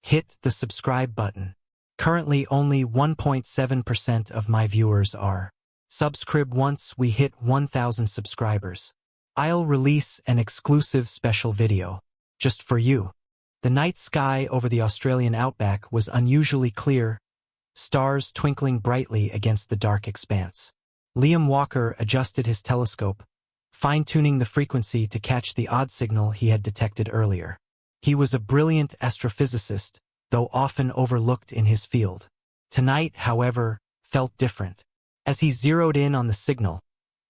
hit the subscribe button. Currently only 1.7% of my viewers are subscribed. Once we hit 1,000 subscribers, I'll release an exclusive special video just for you. The night sky over the Australian outback was unusually clear, stars twinkling brightly against the dark expanse. Liam Walker adjusted his telescope, fine-tuning the frequency to catch the odd signal he had detected earlier. He was a brilliant astrophysicist, though often overlooked in his field. Tonight, however, felt different. As he zeroed in on the signal,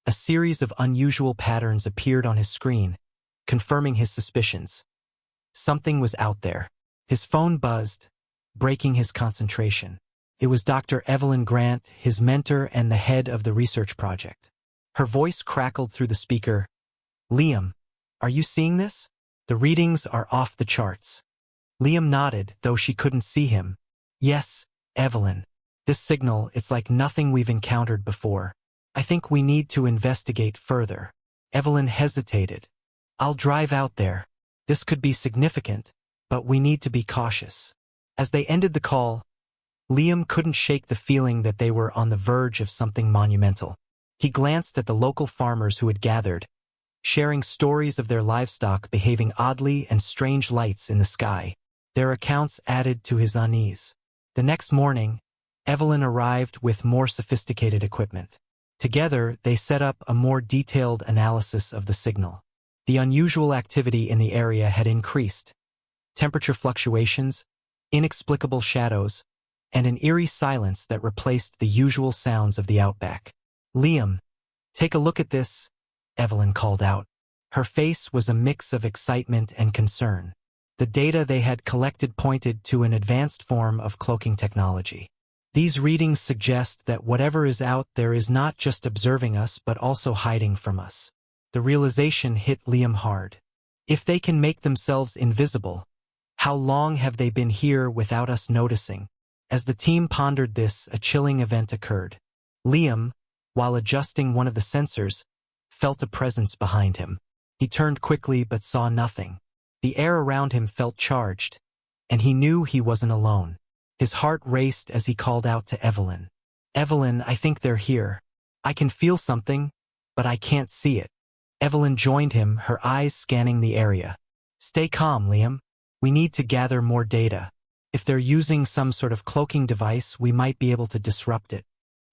a series of unusual patterns appeared on his screen, confirming his suspicions. Something was out there. His phone buzzed, breaking his concentration. It was Dr. Evelyn Grant, his mentor and the head of the research project. Her voice crackled through the speaker. "Liam, are you seeing this? The readings are off the charts." Liam nodded, though she couldn't see him. "Yes, Evelyn. This signal, it's like nothing we've encountered before. I think we need to investigate further." Evelyn hesitated. "I'll drive out there. This could be significant, but we need to be cautious." As they ended the call, Liam couldn't shake the feeling that they were on the verge of something monumental. He glanced at the local farmers who had gathered, sharing stories of their livestock behaving oddly and strange lights in the sky. Their accounts added to his unease. The next morning, Evelyn arrived with more sophisticated equipment. Together, they set up a more detailed analysis of the signal. The unusual activity in the area had increased. Temperature fluctuations, inexplicable shadows, and an eerie silence that replaced the usual sounds of the outback. "Liam, take a look at this," Evelyn called out. Her face was a mix of excitement and concern. The data they had collected pointed to an advanced form of cloaking technology. "These readings suggest that whatever is out there is not just observing us but also hiding from us." The realization hit Liam hard. If they can make themselves invisible, how long have they been here without us noticing? As the team pondered this, a chilling event occurred. Liam, while adjusting one of the sensors, felt a presence behind him. He turned quickly but saw nothing. The air around him felt charged, and he knew he wasn't alone. His heart raced as he called out to Evelyn. "Evelyn, I think they're here. I can feel something, but I can't see it." Evelyn joined him, her eyes scanning the area. "Stay calm, Liam. We need to gather more data. If they're using some sort of cloaking device, we might be able to disrupt it."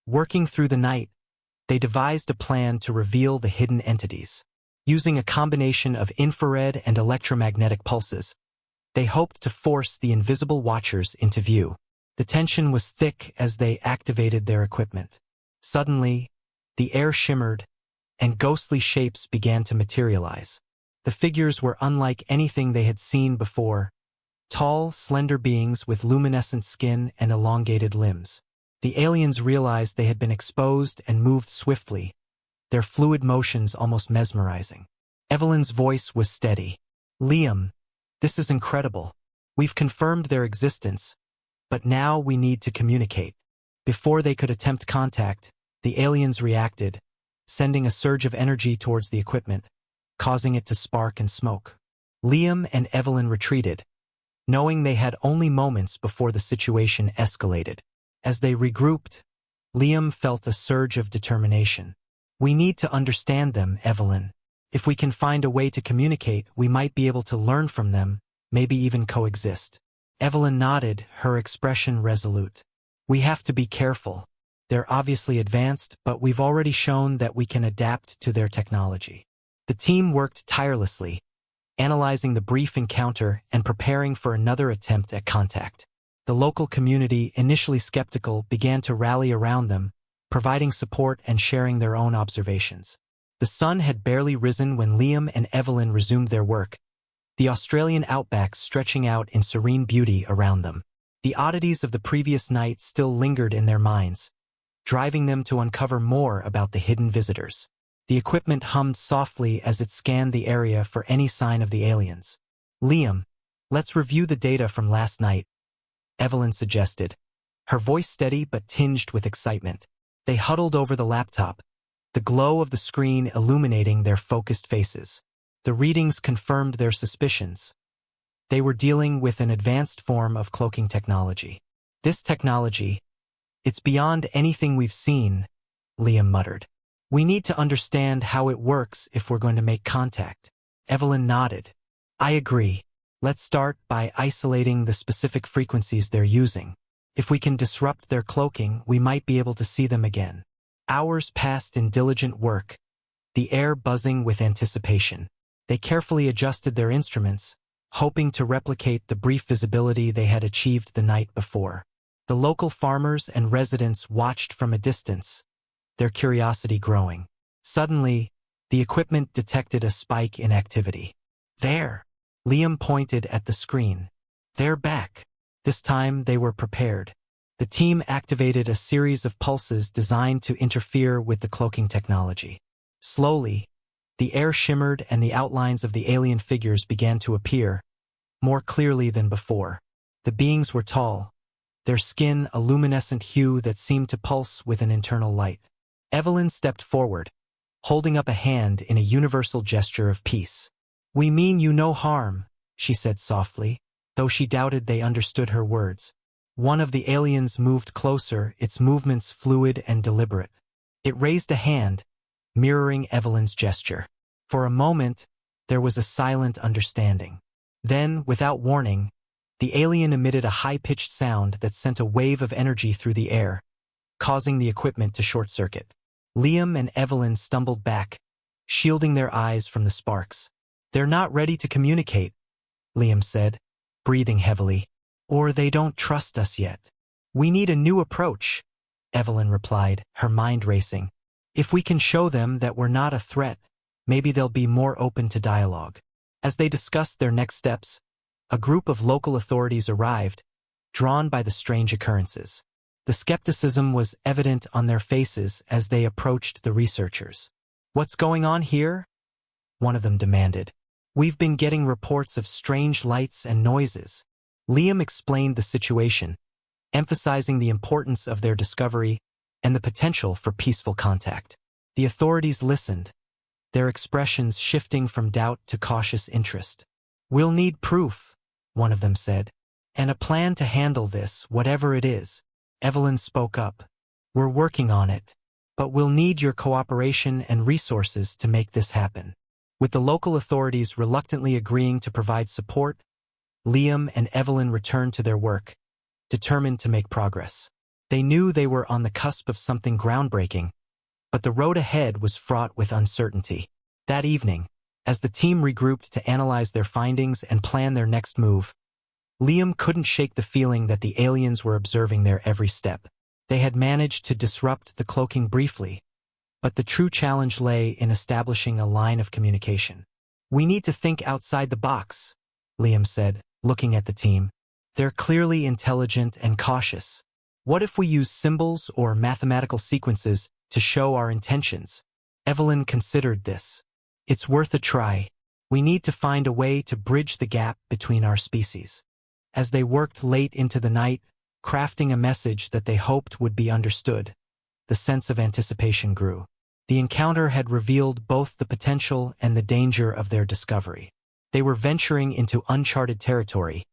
Working through the night, they devised a plan to reveal the hidden entities. Using a combination of infrared and electromagnetic pulses, they hoped to force the invisible watchers into view. The tension was thick as they activated their equipment. Suddenly, the air shimmered, and ghostly shapes began to materialize. The figures were unlike anything they had seen before. Tall, slender beings with luminescent skin and elongated limbs. The aliens realized they had been exposed and moved swiftly, their fluid motions almost mesmerizing. Evelyn's voice was steady. "Liam, this is incredible. We've confirmed their existence, but now we need to communicate." Before they could attempt contact, the aliens reacted, sending a surge of energy towards the equipment, causing it to spark and smoke. Liam and Evelyn retreated, knowing they had only moments before the situation escalated. As they regrouped, Liam felt a surge of determination. "We need to understand them, Evelyn. If we can find a way to communicate, we might be able to learn from them, maybe even coexist." Evelyn nodded, her expression resolute. "We have to be careful. They're obviously advanced, but we've already shown that we can adapt to their technology." The team worked tirelessly, analyzing the brief encounter and preparing for another attempt at contact. The local community, initially skeptical, began to rally around them, providing support and sharing their own observations. The sun had barely risen when Liam and Evelyn resumed their work, the Australian outback stretching out in serene beauty around them. The oddities of the previous night still lingered in their minds, driving them to uncover more about the hidden visitors. The equipment hummed softly as it scanned the area for any sign of the aliens. "Liam, let's review the data from last night," Evelyn suggested, her voice steady but tinged with excitement. They huddled over the laptop, the glow of the screen illuminating their focused faces. The readings confirmed their suspicions. They were dealing with an advanced form of cloaking technology. This technology, it's beyond anything we've seen, Liam muttered. We need to understand how it works if we're going to make contact. Evelyn nodded. I agree. Let's start by isolating the specific frequencies they're using. If we can disrupt their cloaking, we might be able to see them again. Hours passed in diligent work, the air buzzing with anticipation. They carefully adjusted their instruments, hoping to replicate the brief visibility they had achieved the night before. The local farmers and residents watched from a distance, their curiosity growing. Suddenly, the equipment detected a spike in activity. There! Liam pointed at the screen. They're back. This time they were prepared. The team activated a series of pulses designed to interfere with the cloaking technology. Slowly, the air shimmered and the outlines of the alien figures began to appear, more clearly than before. The beings were tall, their skin a luminescent hue that seemed to pulse with an internal light. Evelyn stepped forward, holding up a hand in a universal gesture of peace. We mean you no harm, she said softly, though she doubted they understood her words. One of the aliens moved closer, its movements fluid and deliberate. It raised a hand, mirroring Evelyn's gesture. For a moment, there was a silent understanding. Then, without warning, the alien emitted a high-pitched sound that sent a wave of energy through the air, causing the equipment to short-circuit. Liam and Evelyn stumbled back, shielding their eyes from the sparks. They're not ready to communicate, Liam said, breathing heavily. Or they don't trust us yet. We need a new approach, Evelyn replied, her mind racing. If we can show them that we're not a threat, maybe they'll be more open to dialogue. As they discussed their next steps, a group of local authorities arrived, drawn by the strange occurrences. The skepticism was evident on their faces as they approached the researchers. What's going on here? One of them demanded. We've been getting reports of strange lights and noises. Liam explained the situation, emphasizing the importance of their discovery and the potential for peaceful contact. The authorities listened, their expressions shifting from doubt to cautious interest. We'll need proof, one of them said, and a plan to handle this, whatever it is. Evelyn spoke up. We're working on it, but we'll need your cooperation and resources to make this happen. With the local authorities reluctantly agreeing to provide support, Liam and Evelyn returned to their work, determined to make progress. They knew they were on the cusp of something groundbreaking, but the road ahead was fraught with uncertainty. That evening, as the team regrouped to analyze their findings and plan their next move, Liam couldn't shake the feeling that the aliens were observing their every step. They had managed to disrupt the cloaking briefly, but the true challenge lay in establishing a line of communication. We need to think outside the box, Liam said, looking at the team. They're clearly intelligent and cautious. What if we use symbols or mathematical sequences to show our intentions? Evelyn considered this. It's worth a try. We need to find a way to bridge the gap between our species. As they worked late into the night, crafting a message that they hoped would be understood, the sense of anticipation grew. The encounter had revealed both the potential and the danger of their discovery. They were venturing into uncharted territory,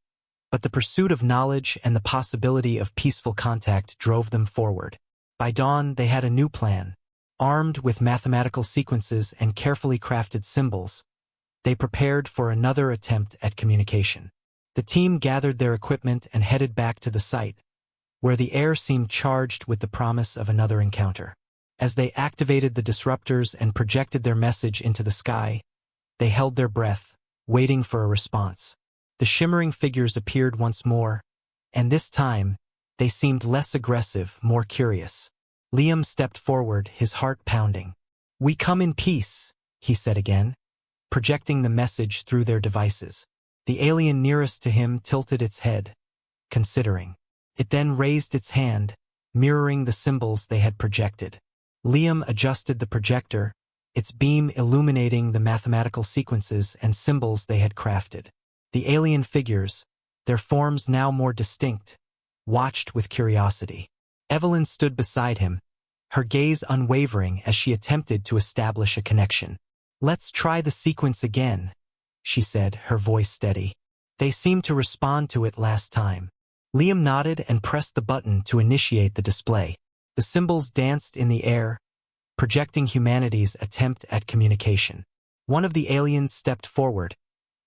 but the pursuit of knowledge and the possibility of peaceful contact drove them forward. By dawn, they had a new plan. Armed with mathematical sequences and carefully crafted symbols, they prepared for another attempt at communication. The team gathered their equipment and headed back to the site, where the air seemed charged with the promise of another encounter. As they activated the disruptors and projected their message into the sky, they held their breath, waiting for a response. The shimmering figures appeared once more, and this time, they seemed less aggressive, more curious. Liam stepped forward, his heart pounding. We come in peace, he said again, projecting the message through their devices. The alien nearest to him tilted its head, considering. It then raised its hand, mirroring the symbols they had projected. Liam adjusted the projector, its beam illuminating the mathematical sequences and symbols they had crafted. The alien figures, their forms now more distinct, watched with curiosity. Evelyn stood beside him, her gaze unwavering as she attempted to establish a connection. Let's try the sequence again, she said, her voice steady. They seemed to respond to it last time. Liam nodded and pressed the button to initiate the display. The symbols danced in the air, projecting humanity's attempt at communication. One of the aliens stepped forward,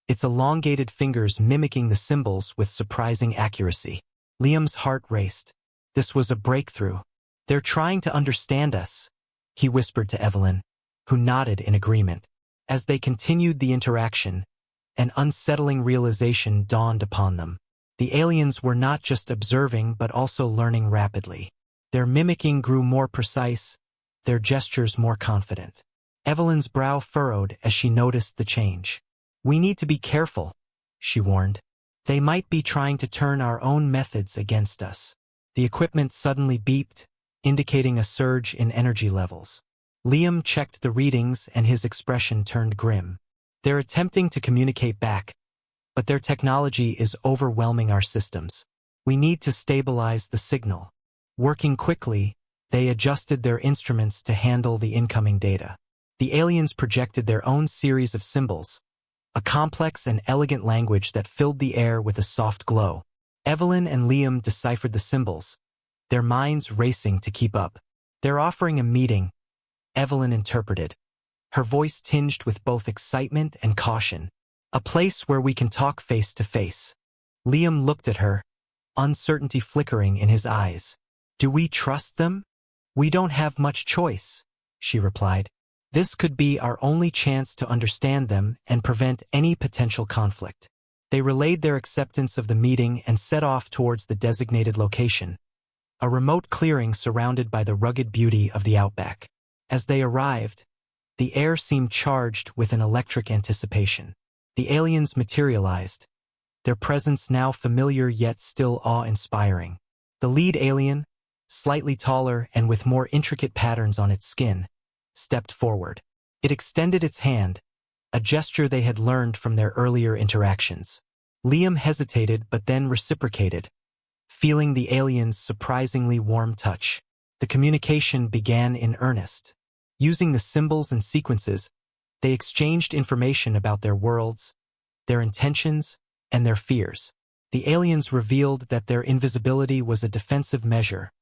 its elongated fingers mimicking the symbols with surprising accuracy. Liam's heart raced. This was a breakthrough. They're trying to understand us, he whispered to Evelyn, who nodded in agreement. As they continued the interaction, an unsettling realization dawned upon them. The aliens were not just observing but also learning rapidly. Their mimicking grew more precise, their gestures more confident. Evelyn's brow furrowed as she noticed the change. "We need to be careful," she warned. "They might be trying to turn our own methods against us." The equipment suddenly beeped, indicating a surge in energy levels. Liam checked the readings and his expression turned grim. They're attempting to communicate back, but their technology is overwhelming our systems. We need to stabilize the signal. Working quickly, they adjusted their instruments to handle the incoming data. The aliens projected their own series of symbols, a complex and elegant language that filled the air with a soft glow. Evelyn and Liam deciphered the symbols, their minds racing to keep up. "They're offering a meeting," Evelyn interpreted, her voice tinged with both excitement and caution. "A place where we can talk face to face." Liam looked at her, uncertainty flickering in his eyes. "Do we trust them?" "We don't have much choice," she replied. "This could be our only chance to understand them and prevent any potential conflict." They relayed their acceptance of the meeting and set off towards the designated location, a remote clearing surrounded by the rugged beauty of the outback. As they arrived, the air seemed charged with an electric anticipation. The aliens materialized, their presence now familiar yet still awe-inspiring. The lead alien, slightly taller and with more intricate patterns on its skin, stepped forward. It extended its hand, a gesture they had learned from their earlier interactions. Liam hesitated but then reciprocated, feeling the alien's surprisingly warm touch. The communication began in earnest. Using the symbols and sequences, they exchanged information about their worlds, their intentions, and their fears. The aliens revealed that their invisibility was a defensive measure,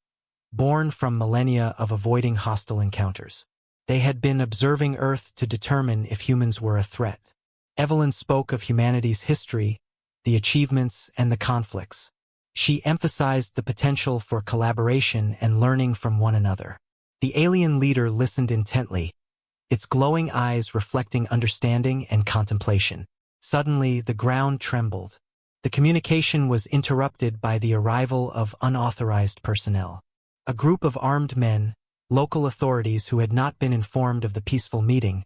born from millennia of avoiding hostile encounters. They had been observing Earth to determine if humans were a threat. Evelyn spoke of humanity's history, the achievements, and the conflicts. She emphasized the potential for collaboration and learning from one another. The alien leader listened intently, its glowing eyes reflecting understanding and contemplation. Suddenly, the ground trembled. The communication was interrupted by the arrival of unauthorized personnel. A group of armed men, local authorities who had not been informed of the peaceful meeting,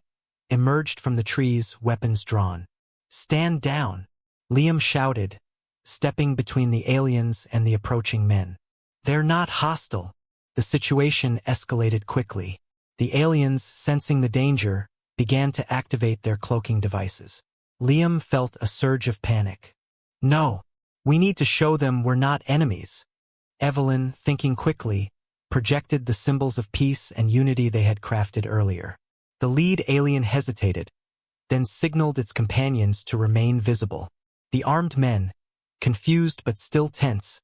emerged from the trees, weapons drawn. "Stand down," Liam shouted, stepping between the aliens and the approaching men. "They're not hostile." The situation escalated quickly. The aliens, sensing the danger, began to activate their cloaking devices. Liam felt a surge of panic. "No, we need to show them we're not enemies." Evelyn, thinking quickly, projected the symbols of peace and unity they had crafted earlier. The lead alien hesitated, then signaled its companions to remain visible. The armed men, confused but still tense,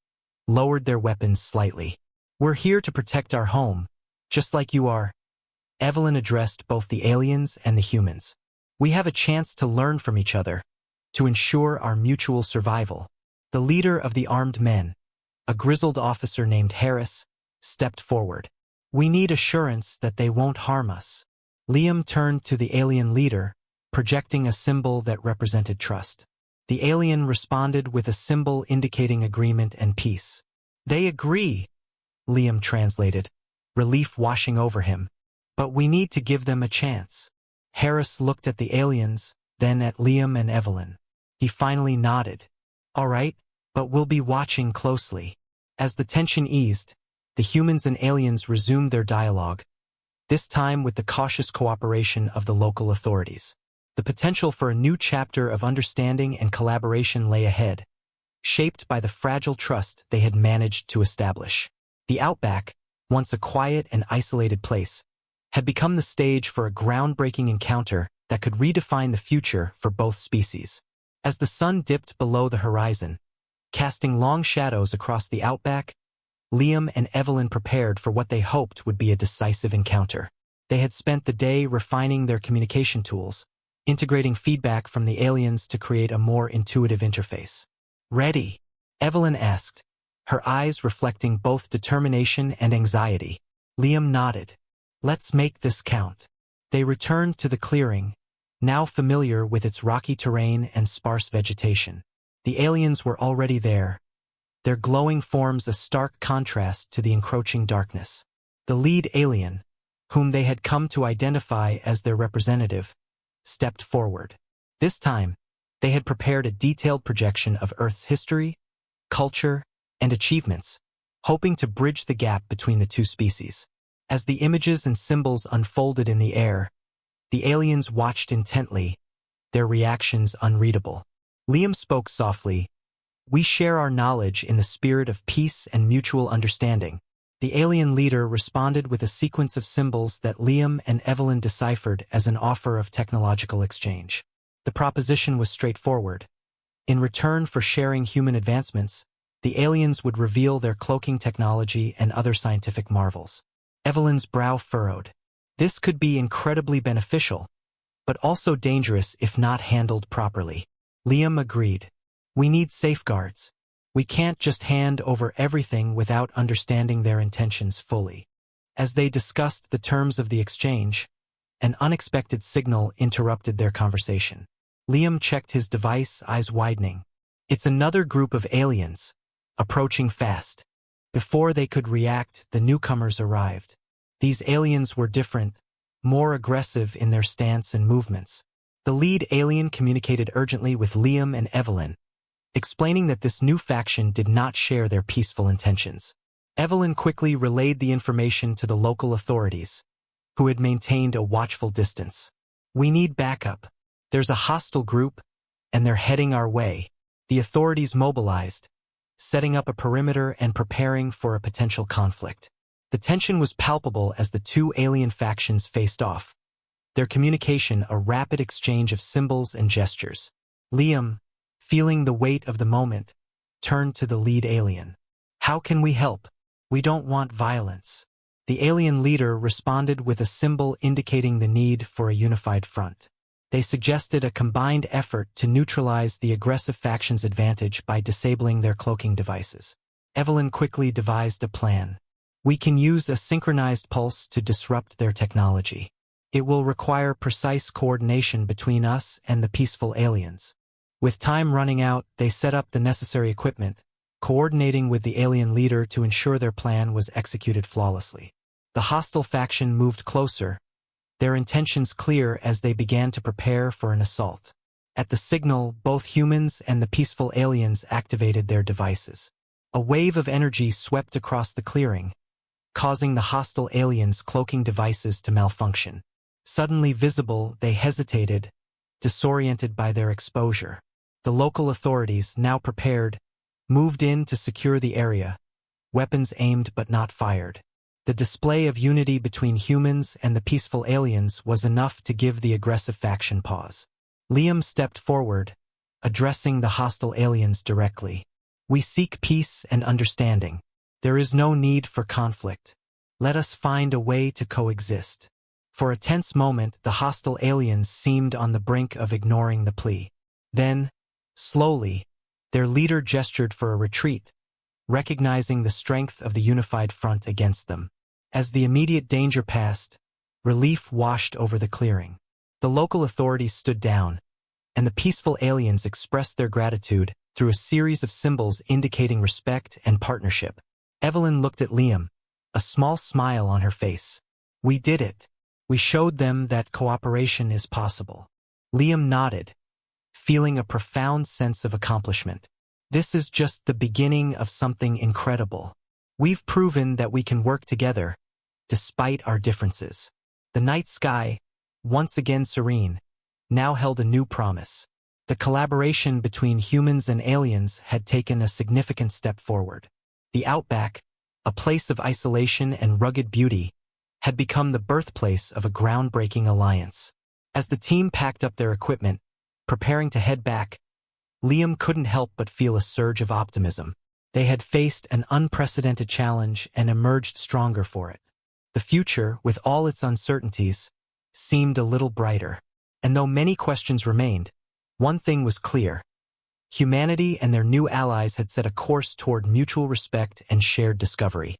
lowered their weapons slightly. "We're here to protect our home, just like you are." Evelyn addressed both the aliens and the humans. "We have a chance to learn from each other, to ensure our mutual survival." The leader of the armed men, a grizzled officer named Harris, stepped forward. "We need assurance that they won't harm us." Liam turned to the alien leader, projecting a symbol that represented trust. The alien responded with a symbol indicating agreement and peace. "They agree," Liam translated, relief washing over him. "But we need to give them a chance." Harris looked at the aliens, then at Liam and Evelyn. He finally nodded. "All right, but we'll be watching closely." As the tension eased, the humans and aliens resumed their dialogue, this time with the cautious cooperation of the local authorities. The potential for a new chapter of understanding and collaboration lay ahead, shaped by the fragile trust they had managed to establish. The outback, once a quiet and isolated place, had become the stage for a groundbreaking encounter that could redefine the future for both species. As the sun dipped below the horizon, casting long shadows across the outback, Liam and Evelyn prepared for what they hoped would be a decisive encounter. They had spent the day refining their communication tools, integrating feedback from the aliens to create a more intuitive interface. "Ready?" Evelyn asked, her eyes reflecting both determination and anxiety. Liam nodded. "Let's make this count." They returned to the clearing, now familiar with its rocky terrain and sparse vegetation. The aliens were already there, their glowing forms a stark contrast to the encroaching darkness. The lead alien, whom they had come to identify as their representative, stepped forward. This time, they had prepared a detailed projection of Earth's history, culture, and achievements, hoping to bridge the gap between the two species. As the images and symbols unfolded in the air, the aliens watched intently, their reactions unreadable. Liam spoke softly. "We share our knowledge in the spirit of peace and mutual understanding." The alien leader responded with a sequence of symbols that Liam and Evelyn deciphered as an offer of technological exchange. The proposition was straightforward. In return for sharing human advancements, the aliens would reveal their cloaking technology and other scientific marvels. Evelyn's brow furrowed. This could be incredibly beneficial, but also dangerous if not handled properly. Liam agreed. "We need safeguards. We can't just hand over everything without understanding their intentions fully." As they discussed the terms of the exchange, an unexpected signal interrupted their conversation. Liam checked his device, eyes widening. "It's another group of aliens, approaching fast." Before they could react, the newcomers arrived. These aliens were different, more aggressive in their stance and movements. The lead alien communicated urgently with Liam and Evelyn, explaining that this new faction did not share their peaceful intentions. Evelyn quickly relayed the information to the local authorities, who had maintained a watchful distance. "We need backup. There's a hostile group, and they're heading our way." The authorities mobilized, setting up a perimeter and preparing for a potential conflict. The tension was palpable as the two alien factions faced off, their communication a rapid exchange of symbols and gestures. Liam, feeling the weight of the moment, turned to the lead alien. "How can we help? We don't want violence." The alien leader responded with a symbol indicating the need for a unified front. They suggested a combined effort to neutralize the aggressive faction's advantage by disabling their cloaking devices. Evelyn quickly devised a plan. "We can use a synchronized pulse to disrupt their technology. It will require precise coordination between us and the peaceful aliens." With time running out, they set up the necessary equipment, coordinating with the alien leader to ensure their plan was executed flawlessly. The hostile faction moved closer, their intentions clear as they began to prepare for an assault. At the signal, both humans and the peaceful aliens activated their devices. A wave of energy swept across the clearing, causing the hostile aliens' cloaking devices to malfunction. Suddenly visible, they hesitated, disoriented by their exposure. The local authorities, now prepared, moved in to secure the area, weapons aimed but not fired. The display of unity between humans and the peaceful aliens was enough to give the aggressive faction pause. Liam stepped forward, addressing the hostile aliens directly. "We seek peace and understanding. There is no need for conflict. Let us find a way to coexist." For a tense moment, the hostile aliens seemed on the brink of ignoring the plea. Then, slowly, their leader gestured for a retreat, recognizing the strength of the unified front against them. As the immediate danger passed, relief washed over the clearing. The local authorities stood down, and the peaceful aliens expressed their gratitude through a series of symbols indicating respect and partnership. Evelyn looked at Liam, a small smile on her face. "We did it. We showed them that cooperation is possible." Liam nodded, feeling a profound sense of accomplishment. "This is just the beginning of something incredible. We've proven that we can work together, despite our differences." The night sky, once again serene, now held a new promise. The collaboration between humans and aliens had taken a significant step forward. The outback, a place of isolation and rugged beauty, had become the birthplace of a groundbreaking alliance. As the team packed up their equipment, preparing to head back, Liam couldn't help but feel a surge of optimism. They had faced an unprecedented challenge and emerged stronger for it. The future, with all its uncertainties, seemed a little brighter. And though many questions remained, one thing was clear. Humanity and their new allies had set a course toward mutual respect and shared discovery.